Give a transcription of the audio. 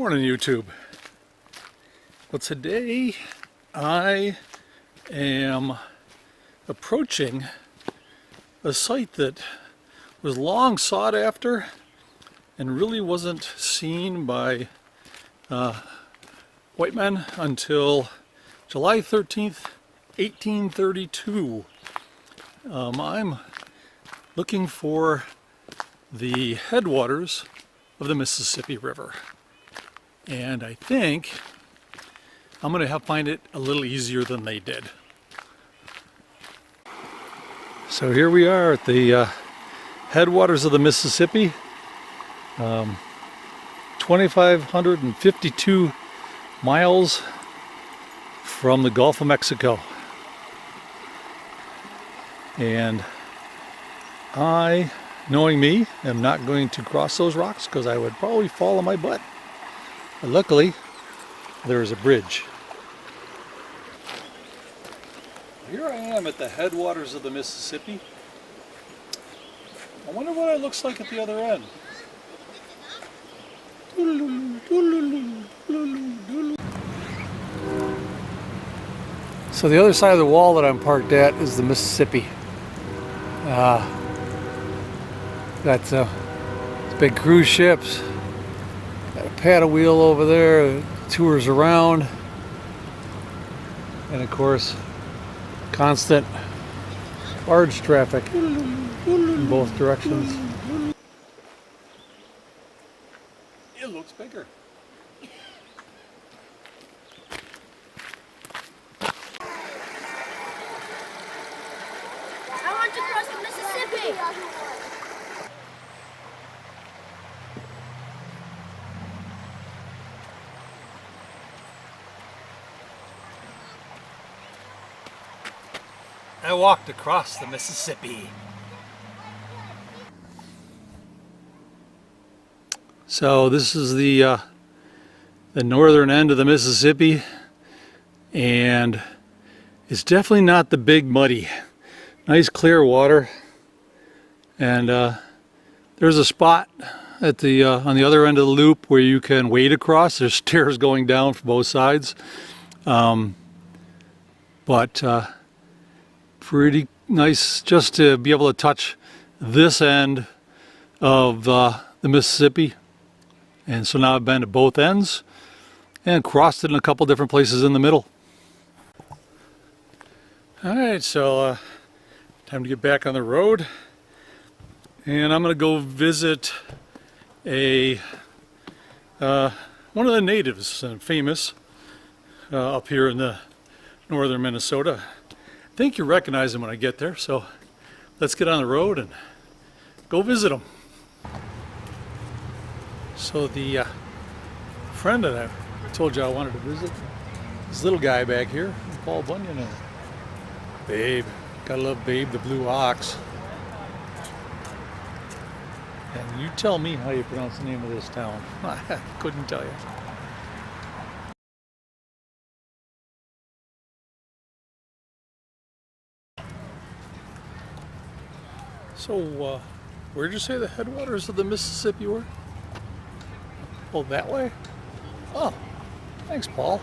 morning, YouTube. Well, today I am approaching a site that was long sought after and really wasn't seen by white men until July 13th, 1832. I'm looking for the headwaters of the Mississippi River. And I think I'm going to find it a little easier than they did. So here we are at the headwaters of the Mississippi. 2,552 miles from the Gulf of Mexico. And I, knowing me, am not going to cross those rocks because I would probably fall on my butt. But luckily, there is a bridge. Here I am at the headwaters of the Mississippi. I wonder what it looks like at the other end. So the other side of the wall that I'm parked at is the Mississippi. Got big cruise ships. Got a paddle wheel over there, tours around, and of course constant barge traffic in both directions. It looks bigger. I want to cross the Mississippi. I walked across the Mississippi. So this is the northern end of the Mississippi, and it's definitely not the big muddy. Nice clear water, and there's a spot at the on the other end of the loop where you can wade across. There's stairs going down from both sides, but pretty nice just to be able to touch this end of the Mississippi. And so now I've been to both ends and crossed it in a couple different places in the middle. Alright, so time to get back on the road, and I'm going to go visit one of the natives, famous up here in the northern Minnesota. I think you recognize him when I get there, so let's get on the road and go visit him. So the friend that I told you I wanted to visit, this little guy back here, Paul Bunyan, and Babe. Gotta love Babe the blue ox. And you tell me how you pronounce the name of this town. I couldn't tell you. So, where'd you say the headwaters of the Mississippi were? Oh, that way? Oh, thanks, Paul.